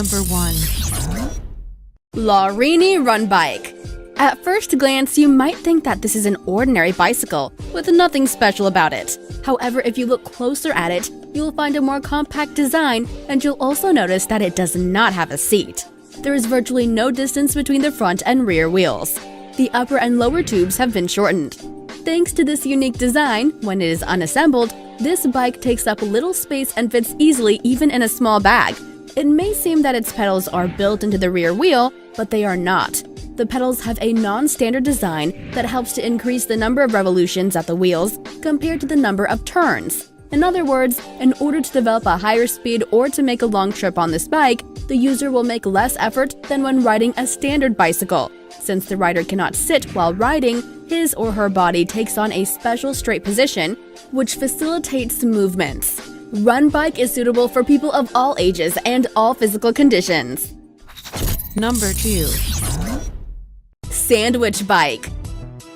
Number 1. LAURINI RUNBIKE. At first glance, you might think that this is an ordinary bicycle with nothing special about it. However, if you look closer at it, you'll find a more compact design, and you'll also notice that it does not have a seat. There is virtually no distance between the front and rear wheels. The upper and lower tubes have been shortened. Thanks to this unique design, when it is unassembled, this bike takes up little space and fits easily even in a small bag. It may seem that its pedals are built into the rear wheel, but they are not. The pedals have a non-standard design that helps to increase the number of revolutions at the wheels compared to the number of turns. In other words, in order to develop a higher speed or to make a long trip on this bike, the user will make less effort than when riding a standard bicycle. Since the rider cannot sit while riding, his or her body takes on a special straight position, which facilitates movements. RUNBIKE is suitable for people of all ages and all physical conditions. Number 2. SANDWICHBIKE.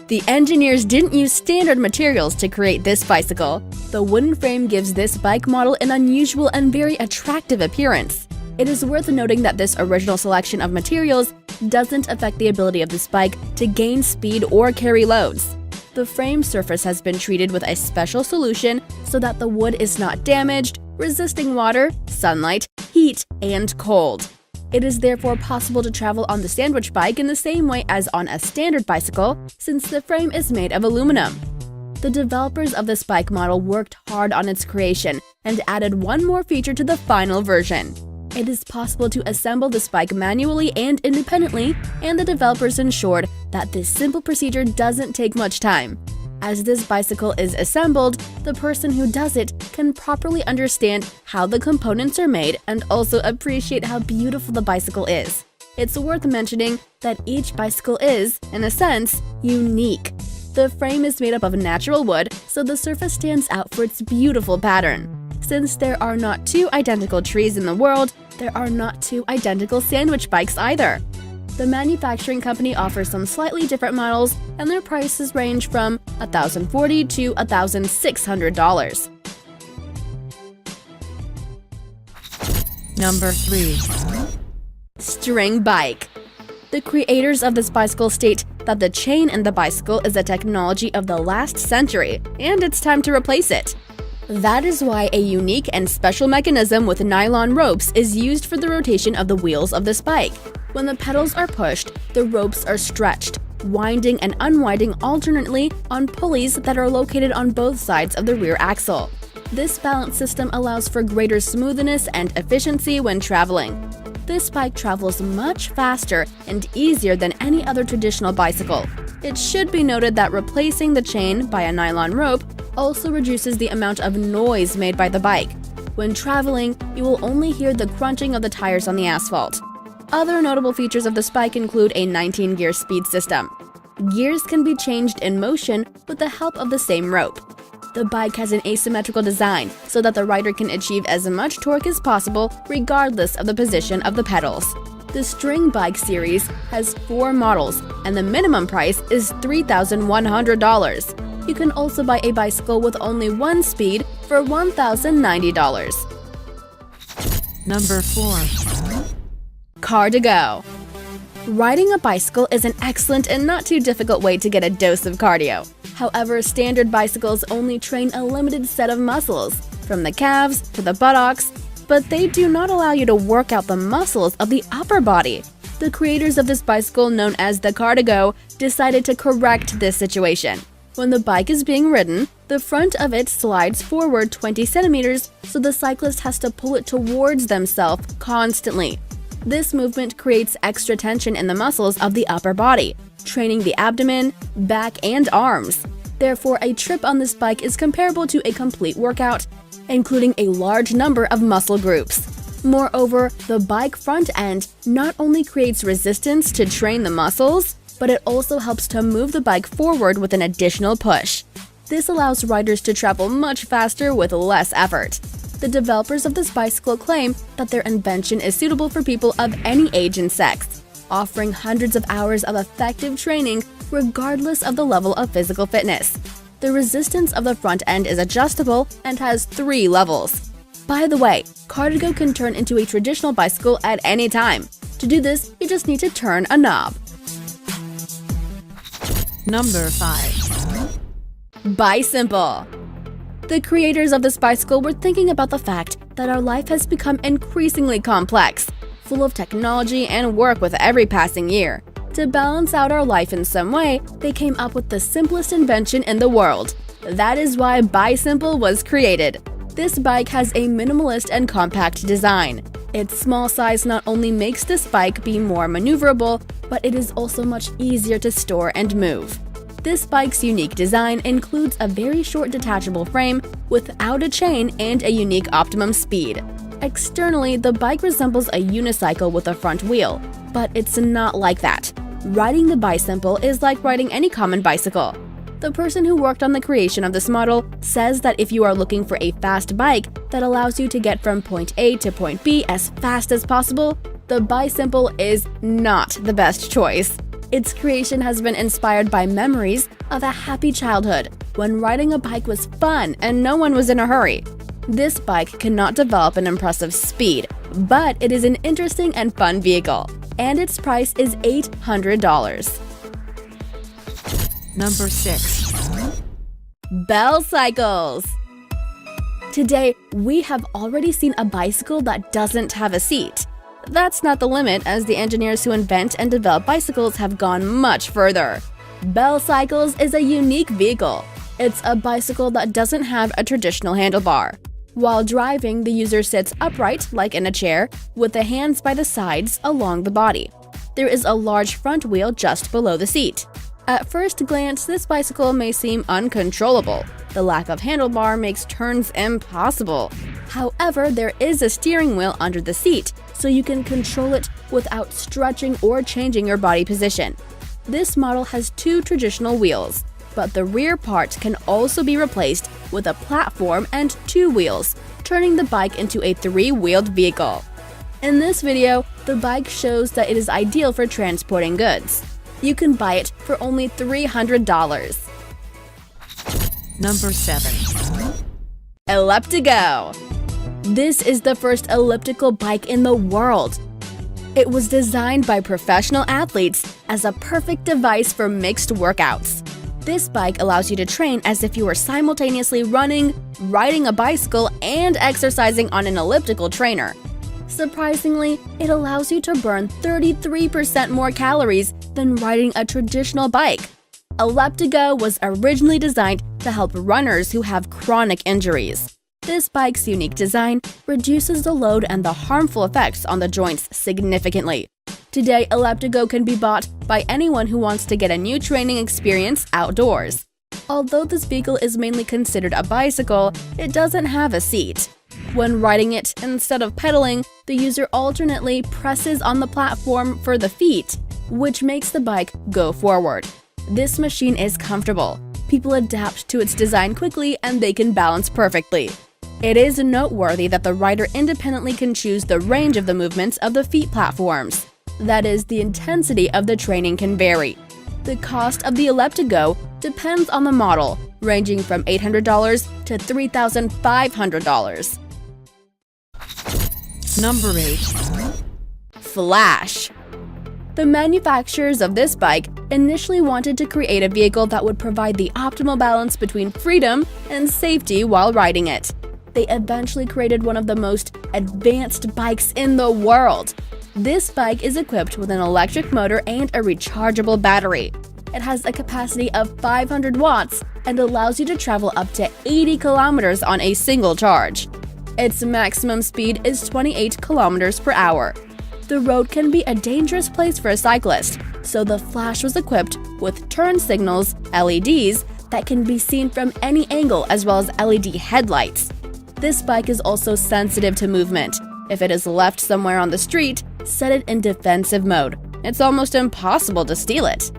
The engineers didn't use standard materials to create this bicycle. The wooden frame gives this bike model an unusual and very attractive appearance. It is worth noting that this original selection of materials doesn't affect the ability of this bike to gain speed or carry loads. The frame surface has been treated with a special solution so that the wood is not damaged, resisting water, sunlight, heat, and cold. It is therefore possible to travel on the SANDWICHBIKE in the same way as on a standard bicycle, since the frame is made of aluminum. The developers of this bike model worked hard on its creation and added one more feature to the final version. It is possible to assemble this bike manually and independently, and the developers ensured that this simple procedure doesn't take much time. As this bicycle is assembled, the person who does it can properly understand how the components are made and also appreciate how beautiful the bicycle is. It's worth mentioning that each bicycle is, in a sense, unique. The frame is made up of natural wood, so the surface stands out for its beautiful pattern. Since there are not two identical trees in the world, there are not two identical SANDWICHBIKEs either. The manufacturing company offers some slightly different models, and their prices range from $1,040 to $1,600. Number 3. String bike. The creators of this bicycle state that the chain in the bicycle is a technology of the last century, and it's time to replace it. That is why a unique and special mechanism with nylon ropes is used for the rotation of the wheels of this bike. When the pedals are pushed, the ropes are stretched, winding and unwinding alternately on pulleys that are located on both sides of the rear axle. This balance system allows for greater smoothness and efficiency when traveling. This bike travels much faster and easier than any other traditional bicycle. It should be noted that replacing the chain by a nylon rope also reduces the amount of noise made by the bike. When traveling, you will only hear the crunching of the tires on the asphalt. Other notable features of this bike include a 19-gear speed system. Gears can be changed in motion with the help of the same rope. The bike has an asymmetrical design so that the rider can achieve as much torque as possible regardless of the position of the pedals. The String Bike series has 4 models, and the minimum price is $3,100. You can also buy a bicycle with only one speed for $1,090. Number 4. CARDIGO. Riding a bicycle is an excellent and not too difficult way to get a dose of cardio. However, standard bicycles only train a limited set of muscles, from the calves to the buttocks, but they do not allow you to work out the muscles of the upper body. The creators of this bicycle, known as the CARDIGO, decided to correct this situation. When the bike is being ridden, the front of it slides forward 20 centimeters, so the cyclist has to pull it towards themselves constantly. This movement creates extra tension in the muscles of the upper body, training the abdomen, back, and arms. Therefore, a trip on this bike is comparable to a complete workout, including a large number of muscle groups. Moreover, the bike front end not only creates resistance to train the muscles, but it also helps to move the bike forward with an additional push. This allows riders to travel much faster with less effort. The developers of this bicycle claim that their invention is suitable for people of any age and sex, offering hundreds of hours of effective training regardless of the level of physical fitness. The resistance of the front end is adjustable and has 3 levels. By the way, CARDIGO can turn into a traditional bicycle at any time. To do this, you just need to turn a knob. Number 5. BICYMPLE. The creators of this bicycle were thinking about the fact that our life has become increasingly complex, full of technology and work with every passing year. To balance out our life in some way, they came up with the simplest invention in the world. That is why BICYMPLE was created. This bike has a minimalist and compact design. Its small size not only makes this bike be more maneuverable, but it is also much easier to store and move. This bike's unique design includes a very short detachable frame without a chain and a unique optimum speed. Externally, the bike resembles a unicycle with a front wheel, but it's not like that. Riding the BICYMPLE is like riding any common bicycle. The person who worked on the creation of this model says that if you are looking for a fast bike that allows you to get from point A to point B as fast as possible, the BICYMPLE is not the best choice. Its creation has been inspired by memories of a happy childhood when riding a bike was fun and no one was in a hurry. This bike cannot develop an impressive speed, but it is an interesting and fun vehicle, and its price is $800. Number 6. BELLCYCLES. Today, we have already seen a bicycle that doesn't have a seat. That's not the limit, as the engineers who invent and develop bicycles have gone much further. BELLCYCLES is a unique vehicle. It's a bicycle that doesn't have a traditional handlebar. While driving, the user sits upright, like in a chair, with the hands by the sides along the body. There is a large front wheel just below the seat. At first glance, this bicycle may seem uncontrollable. The lack of handlebar makes turns impossible. However, there is a steering wheel under the seat, so you can control it without stretching or changing your body position. This model has 2 traditional wheels, but the rear part can also be replaced with a platform and 2 wheels, turning the bike into a 3-wheeled vehicle. In this video, the bike shows that it is ideal for transporting goods. You can buy it for only $300. Number 7. ELLIPTIGO. This is the first elliptical bike in the world. It was designed by professional athletes as a perfect device for mixed workouts. This bike allows you to train as if you were simultaneously running, riding a bicycle, and exercising on an elliptical trainer. Surprisingly, it allows you to burn 33% more calories than riding a traditional bike. ELLIPTIGO was originally designed to help runners who have chronic injuries. This bike's unique design reduces the load and the harmful effects on the joints significantly. Today, ELLIPTIGO can be bought by anyone who wants to get a new training experience outdoors. Although this vehicle is mainly considered a bicycle, it doesn't have a seat. When riding it, instead of pedaling, the user alternately presses on the platform for the feet, which makes the bike go forward. This machine is comfortable. People adapt to its design quickly and they can balance perfectly. It is noteworthy that the rider independently can choose the range of the movements of the feet platforms. That is, the intensity of the training can vary. The cost of the ELLIPTIGO depends on the model, ranging from $800 to $3,500. Number 8. Flash. The manufacturers of this bike initially wanted to create a vehicle that would provide the optimal balance between freedom and safety while riding it. They eventually created one of the most advanced bikes in the world. This bike is equipped with an electric motor and a rechargeable battery. It has a capacity of 500 watts and allows you to travel up to 80 kilometers on a single charge. Its maximum speed is 28 kilometers per hour. The road can be a dangerous place for a cyclist, so the Flash was equipped with turn signals, LEDs, that can be seen from any angle, as well as LED headlights. This bike is also sensitive to movement. If it is left somewhere on the street, set it in defensive mode. It's almost impossible to steal it.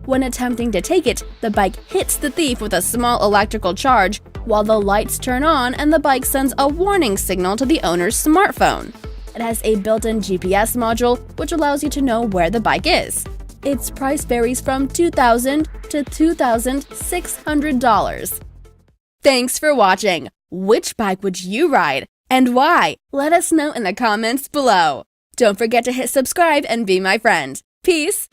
When attempting to take it, the bike hits the thief with a small electrical charge while the lights turn on and the bike sends a warning signal to the owner's smartphone. It has a built-in GPS module which allows you to know where the bike is. Its price varies from $2,000 to $2,600. Thanks for watching! Which bike would you ride? And why? Let us know in the comments below. Don't forget to hit subscribe and be my friend. Peace!